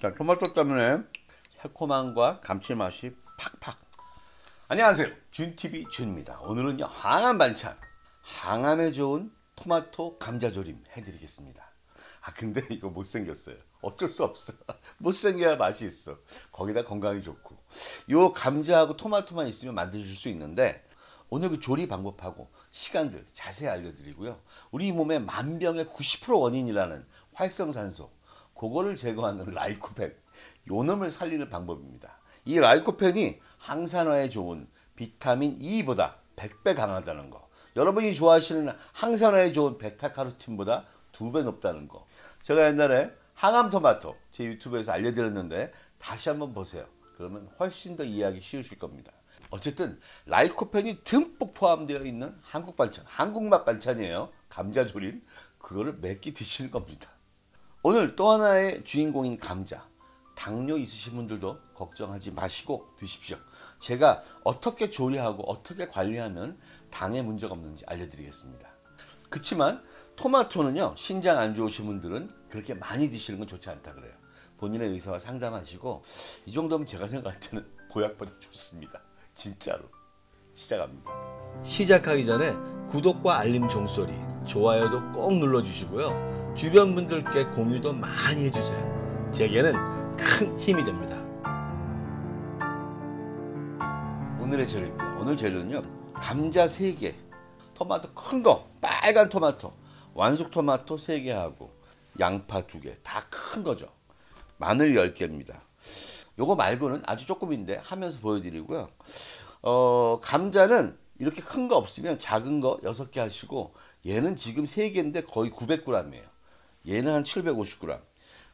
자, 토마토 때문에 새콤함과 감칠맛이 팍팍. 안녕하세요, 준TV 준입니다. 오늘은요, 항암 반찬, 항암에 좋은 토마토 감자조림 해드리겠습니다. 근데 이거 못생겼어요. 어쩔 수 없어. 못생겨야 맛이 있어. 거기다 건강이 좋고. 요 감자하고 토마토만 있으면 만드실 수 있는데, 오늘 그 조리 방법하고 시간들 자세히 알려드리고요. 우리 몸의 만병의 90% 원인이라는 활성산소, 그거를 제거하는 라이코펜, 요 놈을 살리는 방법입니다. 이 라이코펜이 항산화에 좋은 비타민 E보다 100배 강하다는 거, 여러분이 좋아하시는 항산화에 좋은 베타카로틴보다 2배 높다는 거, 제가 옛날에 항암 토마토 제 유튜브에서 알려드렸는데 다시 한번 보세요. 그러면 훨씬 더 이해하기 쉬우실 겁니다. 어쨌든 라이코펜이 듬뿍 포함되어 있는 한국 반찬, 한국맛 반찬이에요. 감자조림, 그거를 몇 끼 드시는 겁니다. 오늘 또 하나의 주인공인 감자, 당뇨 있으신 분들도 걱정하지 마시고 드십시오. 제가 어떻게 조리하고 어떻게 관리하면 당에 문제가 없는지 알려드리겠습니다. 그렇지만 토마토는요, 신장 안 좋으신 분들은 그렇게 많이 드시는 건 좋지 않다 그래요. 본인의 의사와 상담하시고, 이 정도면 제가 생각할 때는 보약보다 좋습니다. 진짜로. 시작합니다. 시작하기 전에 구독과 알림 종소리, 좋아요도 꼭 눌러주시고요. 주변 분들께 공유도 많이 해주세요. 제게는 큰 힘이 됩니다. 오늘의 재료입니다. 오늘 재료는요, 감자 3개, 토마토 큰 거, 빨간 토마토, 완숙 토마토 3개 하고 양파 2개, 다 큰 거죠. 마늘 10개입니다. 요거 말고는 아주 조금인데 하면서 보여드리고요. 감자는 이렇게 큰 거 없으면 작은 거 6개 하시고, 얘는 지금 3개인데 거의 900g이에요. 얘는 한 750g.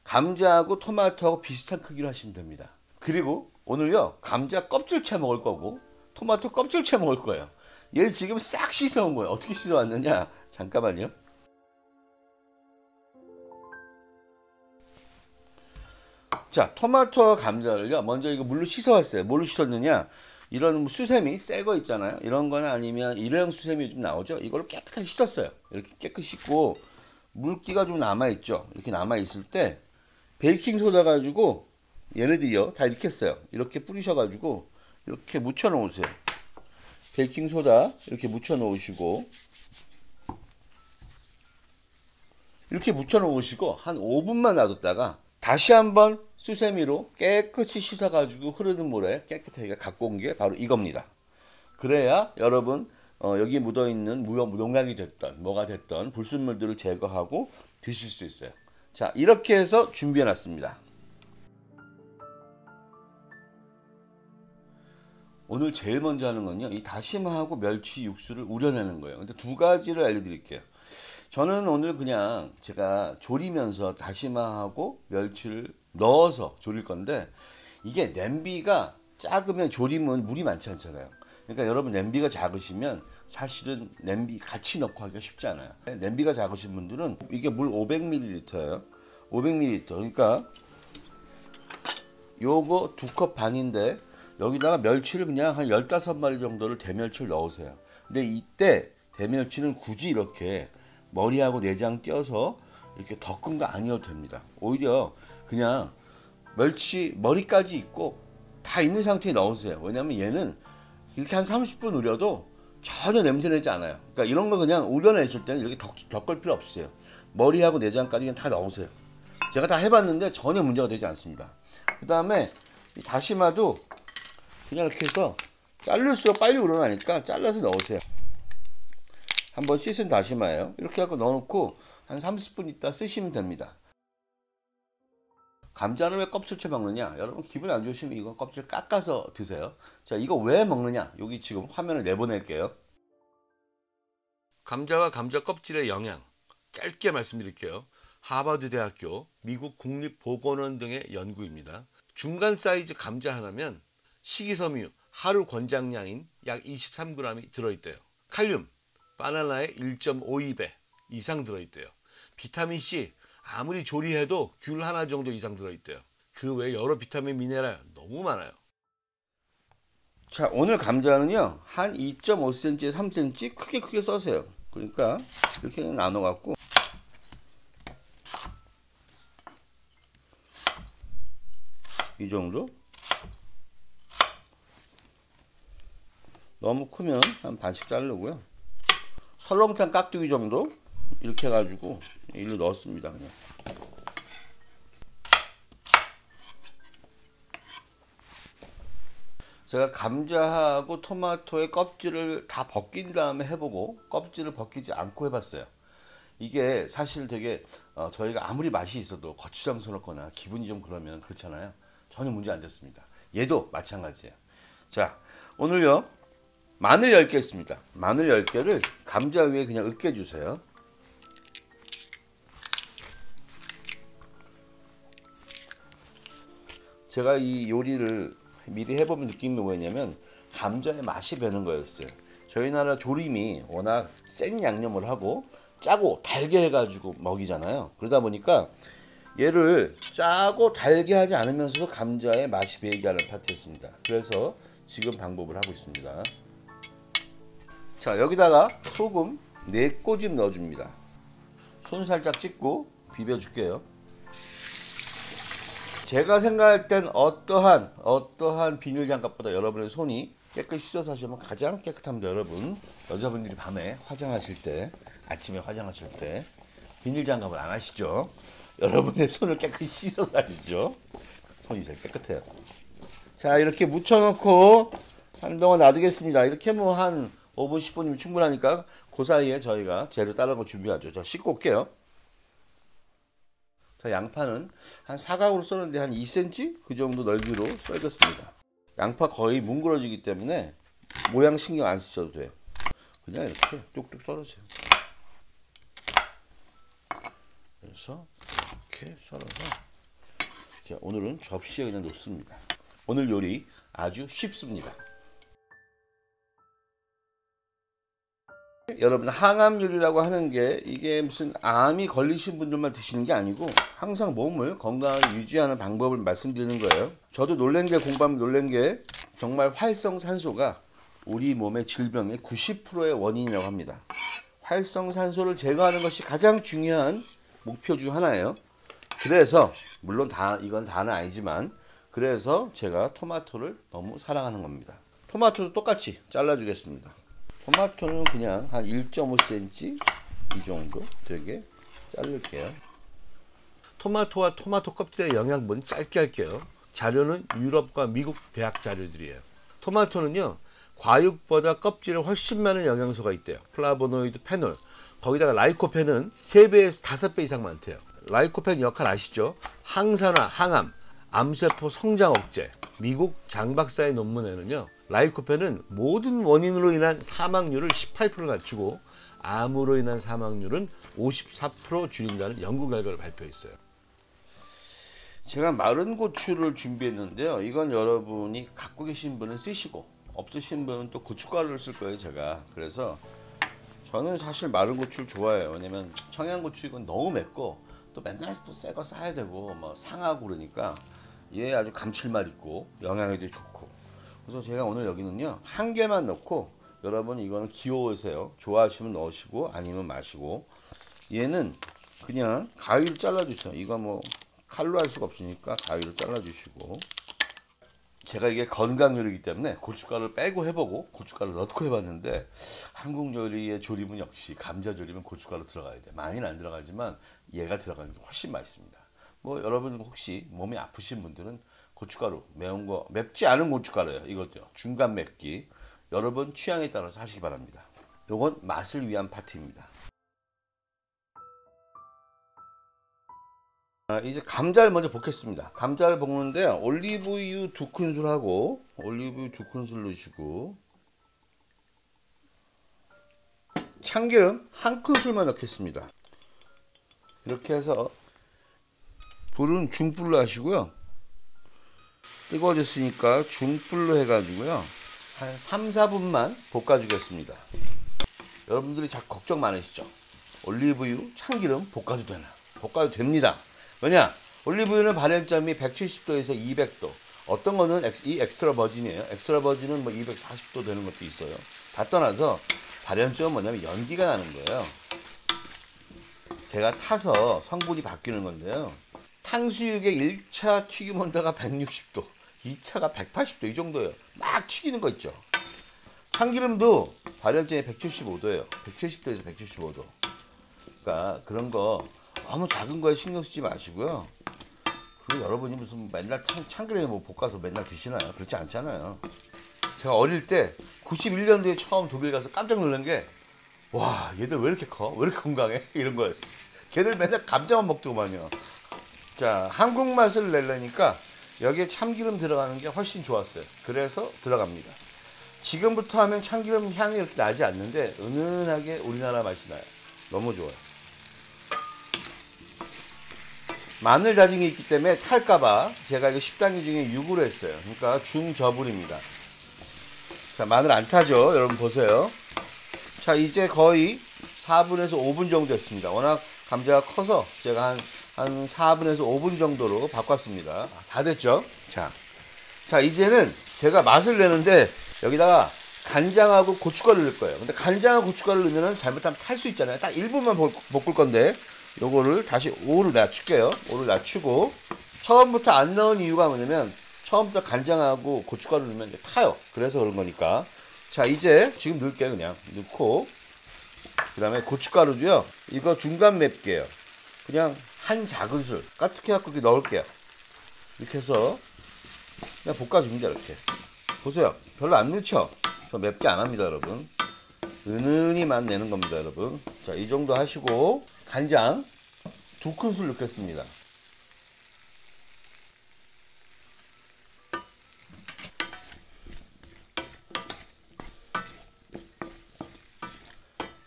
감자하고 토마토하고 비슷한 크기로 하시면 됩니다. 그리고 오늘요, 감자 껍질채 먹을 거고 토마토 껍질채 먹을 거예요. 얘 지금 싹 씻어온 거예요. 어떻게 씻어왔느냐, 잠깐만요. 자, 토마토와 감자를요, 먼저 이거 물로 씻어왔어요. 뭘로 씻었느냐, 이런 수세미 새 거 있잖아요. 이런 거나 아니면 일회용 수세미 좀 나오죠. 이걸로 깨끗하게 씻었어요. 이렇게 깨끗이 씻고, 물기가 좀 남아있죠. 이렇게 남아있을 때 베이킹소다 가지고, 얘네들이요, 다 이렇게 했어요. 이렇게 뿌리셔가지고 이렇게 묻혀 놓으세요. 베이킹소다 이렇게 묻혀 놓으시고, 이렇게 묻혀 놓으시고 한 5분만 놔뒀다가 다시 한번 수세미로 깨끗이 씻어가지고 흐르는 물에 깨끗하게 갖고 온 게 바로 이겁니다. 그래야 여러분 여기 묻어있는 농약이 됐던 뭐가 됐던 불순물들을 제거하고 드실 수 있어요. 자, 이렇게 해서 준비해 놨습니다. 오늘 제일 먼저 하는 건요, 이 다시마하고 멸치 육수를 우려내는 거예요. 근데 두 가지를 알려드릴게요. 저는 오늘 그냥 제가 조리면서 다시마하고 멸치를 넣어서 조릴 건데, 이게 냄비가 작으면 조림은 물이 많지 않잖아요. 그러니까 여러분 냄비가 작으시면 사실은 냄비 같이 넣고 하기가 쉽지 않아요. 냄비가 작으신 분들은 이게 물 500ml예요. 500ml. 그러니까 요거 2컵 반인데 여기다가 멸치를 그냥 한 15마리 정도를 대멸치를 넣으세요. 근데 이때 대멸치는 굳이 이렇게 머리하고 내장 떼어서 이렇게 덮은 거 아니어도 됩니다. 오히려 그냥 멸치 머리까지 있고 다 있는 상태에 넣으세요. 왜냐면 얘는 이렇게 한 30분 우려도 전혀 냄새 내지 않아요. 그러니까 이런 거 그냥 우려내실 때는 이렇게 덮을 필요 없어요. 머리하고 내장까지 그냥 다 넣으세요. 제가 다 해봤는데 전혀 문제가 되지 않습니다. 그 다음에 이 다시마도 그냥 이렇게 해서 자를수록 빨리 우러나니까 잘라서 넣으세요. 한번 씻은 다시마예요. 이렇게 하고 넣어놓고 한 30분 있다 쓰시면 됩니다. 감자는 왜 껍질째 먹느냐? 여러분 기분 안 좋으시면 이거 껍질 깎아서 드세요. 자, 이거 왜 먹느냐? 여기 지금 화면을 내보낼게요. 감자와 감자 껍질의 영양 짧게 말씀드릴게요. 하버드 대학교, 미국 국립보건원 등의 연구입니다. 중간 사이즈 감자 하나면 식이섬유 하루 권장량인 약 23g이 들어있대요. 칼륨 바나나의 1.52배 이상 들어있대요. 비타민C 아무리 조리해도 귤 하나 정도 이상 들어있대요. 그 외에 여러 비타민 미네랄 너무 많아요. 자, 오늘 감자는요 한 2.5cm에 3cm 크게 써세요. 그러니까 이렇게 나눠 갖고 정도. 너무 크면 한 반씩 자르고요. 설렁탕 깍두기 정도 이렇게 해가지고 일로 넣었습니다. 그냥. 제가 감자하고 토마토의 껍질을 다 벗긴 다음에 해보고 껍질을 벗기지 않고 해봤어요. 이게 사실 되게 저희가 아무리 맛이 있어도 거추장스럽거나 기분이 좀 그러면 그렇잖아요. 전혀 문제 안 됐습니다. 얘도 마찬가지예요. 자, 오늘요 마늘 10개 있습니다. 마늘 10개를 감자 위에 그냥 으깨주세요. 제가 이 요리를 미리 해보면 느낀 게 뭐였냐면 감자의 맛이 배는 거였어요. 저희 나라 조림이 워낙 센 양념을 하고 짜고 달게 해가지고 먹이잖아요. 그러다 보니까 얘를 짜고 달게 하지 않으면서도 감자의 맛이 배게 하는 파트였습니다. 그래서 지금 방법을 하고 있습니다. 자, 여기다가 소금 4꼬집 넣어줍니다. 손 살짝 찍고 비벼줄게요. 제가 생각할 땐 어떠한 비닐 장갑보다 여러분의 손이 깨끗이 씻어서 하시면 가장 깨끗합니다. 여러분, 여자분들이 밤에 화장하실 때, 아침에 화장하실 때 비닐 장갑을 안 하시죠? 여러분의 손을 깨끗이 씻어서 하시죠? 손이 제일 깨끗해요. 자, 이렇게 묻혀놓고 한동안 놔두겠습니다. 이렇게 뭐 한 5분 10분이면 충분하니까 그 사이에 저희가 재료 다른 거 준비하죠. 저 씻고 올게요. 자, 양파는 한 사각으로 썰었는데 한 2cm 그 정도 넓이로 썰겠습니다. 양파 거의 뭉그러지기 때문에 모양 신경 안 쓰셔도 돼요. 그냥 이렇게 뚝뚝 썰으세요. 그래서 이렇게 썰어서 자, 오늘은 접시에 그냥 놓습니다. 오늘 요리 아주 쉽습니다. 여러분, 항암 요리라고 하는 게 이게 무슨 암이 걸리신 분들만 드시는 게 아니고 항상 몸을 건강하게 유지하는 방법을 말씀드리는 거예요. 저도 공부하면 놀란 게 정말 활성산소가 우리 몸의 질병의 90%의 원인이라고 합니다. 활성산소를 제거하는 것이 가장 중요한 목표 중 하나예요. 그래서 물론 이건 다는 아니지만 그래서 제가 토마토를 너무 사랑하는 겁니다. 토마토도 똑같이 잘라주겠습니다. 토마토는 그냥 한 1.5cm 이 정도 되게 자를게요. 토마토와 토마토 껍질의 영양분 짧게 할게요. 자료는 유럽과 미국 대학 자료들이에요. 토마토는요, 과육보다 껍질에 훨씬 많은 영양소가 있대요. 플라보노이드, 페놀, 거기다가 라이코펜은 3배에서 5배 이상 많대요. 라이코펜 역할 아시죠? 항산화, 항암, 암세포 성장 억제. 미국 장 박사의 논문에는요, 라이코펜은 모든 원인으로 인한 사망률을 18% 낮추고 암으로 인한 사망률은 54% 줄인다는 연구 결과를 발표했어요. 제가 마른 고추를 준비했는데요. 이건 여러분이 갖고 계신 분은 쓰시고 없으신 분은 또 고춧가루를 쓸 거예요, 제가. 그래서 저는 사실 마른 고추를 좋아해요. 왜냐면 청양고추 이건 너무 맵고 또 맨날 또 새 거 싸야 되고 뭐 상하고 그러니까 얘 아주 감칠맛 있고 영양에도 좋고. 그래서 제가 오늘 여기는요, 한 개만 넣고 여러분 이거는 귀여우세요. 좋아하시면 넣으시고 아니면 마시고. 얘는 그냥 가위로 잘라주세요. 이거 뭐 칼로 할 수가 없으니까 가위로 잘라주시고. 제가 이게 건강 요리이기 때문에 고춧가루를 빼고 해보고 고춧가루 넣고 해봤는데 한국 요리의 조림은 역시 감자 조림은 고춧가루 들어가야 돼. 많이는 안 들어가지만 얘가 들어가는 게 훨씬 맛있습니다. 뭐 여러분 혹시 몸이 아프신 분들은 고춧가루 매운 거 맵지 않은 고춧가루예요. 이것도요, 중간 맵기. 여러분 취향에 따라서 하시기 바랍니다. 요건 맛을 위한 파트입니다. 이제 감자를 먼저 볶겠습니다. 감자를 볶는데 올리브유 2큰술 하고 올리브유 2큰술 넣으시고 참기름 1큰술만 넣겠습니다. 이렇게 해서 불은 중불로 하시고요. 뜨거워졌으니까 중불로 해가지고요, 한 3-4분만 볶아주겠습니다. 여러분들이 자꾸 걱정 많으시죠? 올리브유, 참기름 볶아도 되나? 볶아도 됩니다. 왜냐? 올리브유는 발연점이 170도에서 200도. 어떤 거는 이 엑스트라 버진이에요. 엑스트라 버진은 뭐 240도 되는 것도 있어요. 다 떠나서 발연점은 뭐냐면 연기가 나는 거예요. 걔가 타서 성분이 바뀌는 건데요. 탕수육의 1차 튀김 온도가 160도, 2차가 180도 이 정도예요. 막 튀기는 거 있죠. 참기름도 발열정이 175도예요. 170도에서 175도. 그러니까 그런 거 너무 작은 거에 신경 쓰지 마시고요. 그리고 여러분이 무슨 맨날 참기름에 뭐 볶아서 맨날 드시나요? 그렇지 않잖아요. 제가 어릴 때 91년도에 처음 독일 가서 깜짝 놀란 게, 와, 얘들 왜 이렇게 커? 왜 이렇게 건강해? 이런 거였어. 걔들 맨날 감자만 먹더구만요. 자, 한국 맛을 내려니까 여기에 참기름 들어가는 게 훨씬 좋았어요. 그래서 들어갑니다. 지금부터 하면 참기름 향이 이렇게 나지 않는데 은은하게 우리나라 맛이 나요. 너무 좋아요. 마늘 다진 게 있기 때문에 탈까봐 제가 이거 10단계 중에 6으로 했어요. 그러니까 중저불입니다. 자, 마늘 안 타죠? 여러분 보세요. 자, 이제 거의 4분에서 5분 정도 됐습니다. 워낙 감자가 커서 제가 한 4분에서 5분 정도로 바꿨습니다. 다 됐죠? 자, 이제는 제가 맛을 내는데 여기다가 간장하고 고춧가루를 넣을 거예요. 근데 간장하고 고춧가루를 넣으면 잘못하면 탈 수 있잖아요. 딱 1분만 볶을 건데 요거를 다시 5로 낮출게요. 5로 낮추고, 처음부터 안 넣은 이유가 뭐냐면 처음부터 간장하고 고춧가루 넣으면 이제 타요. 그래서 그런 거니까. 자, 이제 지금 넣을게요. 그냥 넣고, 그 다음에 고춧가루도요, 이거 중간 맵게요. 그냥 한 작은술 까뜩해 갖고 이렇게 넣을게요. 이렇게 해서 그냥 볶아줍니다. 이렇게 보세요. 별로 안 넣죠? 저 맵게 안 합니다, 여러분. 은은히 맛 내는 겁니다, 여러분. 자, 이 정도 하시고 간장 2큰술 넣겠습니다.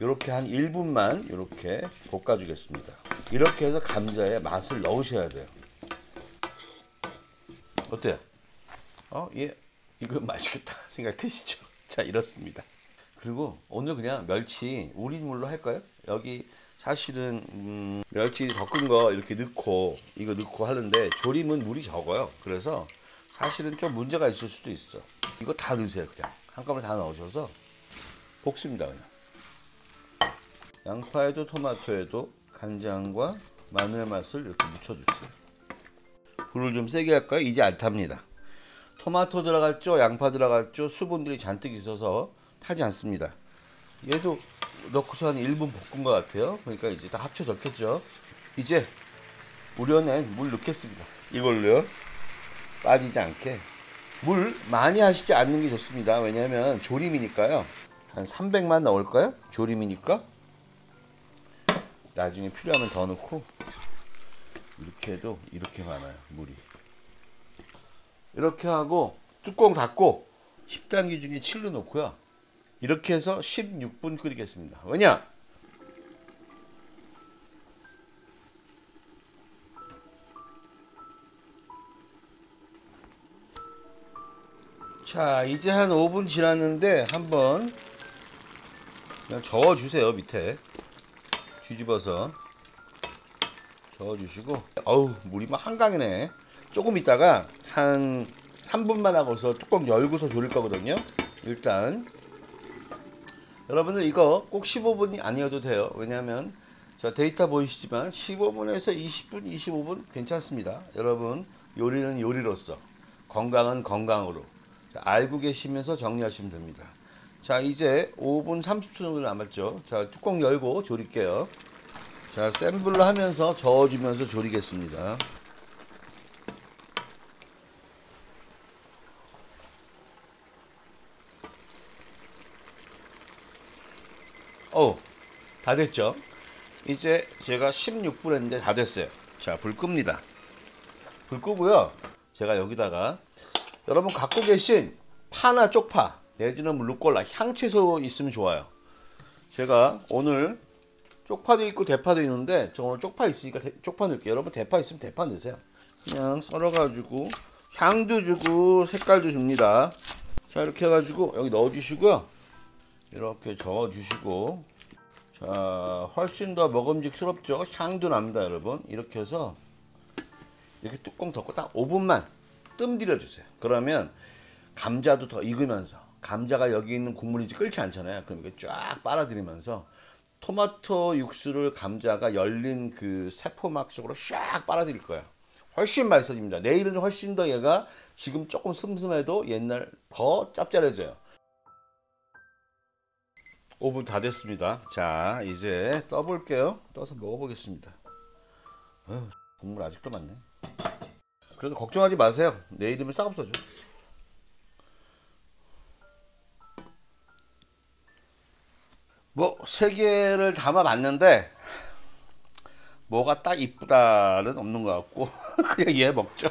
이렇게 한 1분만 이렇게 볶아주겠습니다. 이렇게 해서 감자에 맛을 넣으셔야 돼요. 어때요? 예, 이거 맛있겠다 생각 드시죠? 자, 이렇습니다. 그리고 오늘 그냥 멸치 우린물로 할까요? 여기 사실은 멸치 덮은 거 이렇게 넣고 이거 넣고 하는데 조림은 물이 적어요. 그래서 사실은 좀 문제가 있을 수도 있어. 이거 다 넣으세요. 그냥 한꺼번에 다 넣으셔서 볶습니다. 그냥 양파에도 토마토에도 간장과 마늘 맛을 이렇게 묻혀주세요. 불을 좀 세게 할까요? 이제 안 탑니다. 토마토 들어갔죠? 양파 들어갔죠? 수분들이 잔뜩 있어서 타지 않습니다. 얘도 넣고서 한 1분 볶은 것 같아요. 그러니까 이제 다 합쳐졌겠죠. 이제 우려낸 물 넣겠습니다. 이걸로요. 빠지지 않게. 물 많이 하시지 않는 게 좋습니다. 왜냐하면 조림이니까요. 한 300만 넣을까요? 조림이니까. 나중에 필요하면 더 넣고. 이렇게 해도 이렇게 많아요, 물이. 이렇게 하고 뚜껑 닫고 10단계 중에 7로 놓고요. 이렇게 해서 16분 끓이겠습니다. 왜냐? 자, 이제 한 5분 지났는데 한번 그냥 저어주세요. 밑에 뒤집어서 저어주시고, 어우, 물이 막 한강이네. 조금 있다가 한 3분만 하고서 뚜껑 열고서 졸일 거거든요. 일단 여러분들 이거 꼭 15분이 아니어도 돼요. 왜냐하면 저 데이터 보이시지만 15분에서 20분, 25분 괜찮습니다. 여러분, 요리는 요리로서, 건강은 건강으로 알고 계시면서 정리하시면 됩니다. 자, 이제 5분 30초 정도 남았죠. 자, 뚜껑 열고 졸일게요. 자, 센 불로 하면서 저어주면서 졸이겠습니다. 다 됐죠? 이제 제가 16분 했는데 다 됐어요. 자, 불 끕니다. 불 끄고요. 제가 여기다가 여러분 갖고 계신 파나 쪽파 내지는 루꼴라, 향채소 있으면 좋아요. 제가 오늘 쪽파도 있고 대파도 있는데 저 오늘 쪽파 있으니까 쪽파 넣을게요. 여러분 대파 있으면 대파 넣으세요. 그냥 썰어가지고 향도 주고 색깔도 줍니다. 자, 이렇게 해가지고 여기 넣어주시고요. 이렇게 저어주시고, 자, 훨씬 더 먹음직스럽죠. 향도 납니다, 여러분. 이렇게 해서 이렇게 뚜껑 덮고 딱 5분만 뜸 들여주세요. 그러면 감자도 더 익으면서, 감자가 여기 있는 국물이 끓지 않잖아요. 그럼 이게 쫙 빨아들이면서 토마토 육수를 감자가 열린 그 세포막 속으로 쫙 빨아들일 거예요. 훨씬 맛있어집니다. 내일은 훨씬 더 얘가 지금 조금 슴슴해도 옛날 더 짭짤해져요. 5분 다 됐습니다. 자, 이제 떠볼게요. 떠서 먹어보겠습니다. 국물 아직도 많네. 그래도 걱정하지 마세요. 내일이면 싹 없어져. 뭐 3개를 담아봤는데 뭐가 딱 이쁘다는 없는 것 같고 그냥 얘 먹죠.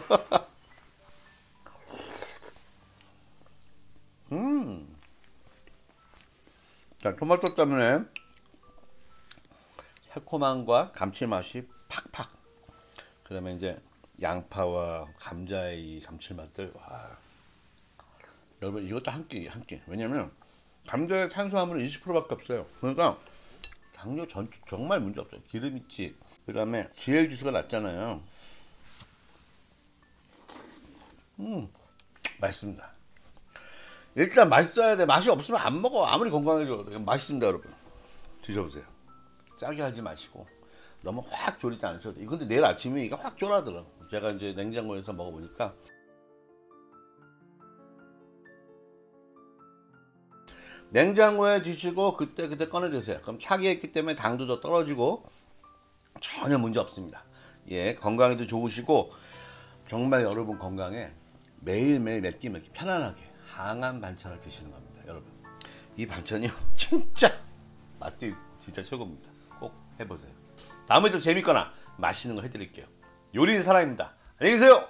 자, 토마토 때문에 새콤함과 감칠맛이 팍팍. 그다음에 이제 양파와 감자의 이 감칠맛들. 와. 여러분 이것도 한 끼. 왜냐면 감자의 탄수화물은 20%밖에 없어요. 그러니까 당뇨 정말 문제 없어요. 기름 있지. 그다음에 GL 지수가 낮잖아요. 맛있습니다. 일단 맛있어야 돼. 맛이 없으면 안 먹어. 아무리 건강해져도 맛있습니다, 여러분. 드셔보세요. 짜게 하지 마시고 너무 확 졸이지 않으셔도 돼. 근데 내일 아침에 이게 확 졸아들어. 제가 이제 냉장고에서 먹어보니까 냉장고에 두시고 그때 꺼내 드세요. 그럼 차게 했기 때문에 당도 더 떨어지고 전혀 문제 없습니다. 예, 건강에도 좋으시고 정말 여러분 건강에 매일매일 몇 끼 편안하게 항암 반찬을 드시는 겁니다. 여러분 이 반찬이요 진짜 맛도 진짜 최고입니다. 꼭 해보세요. 다음에도 재밌거나 맛있는 거 해드릴게요. 요리는 사랑입니다. 안녕히 계세요.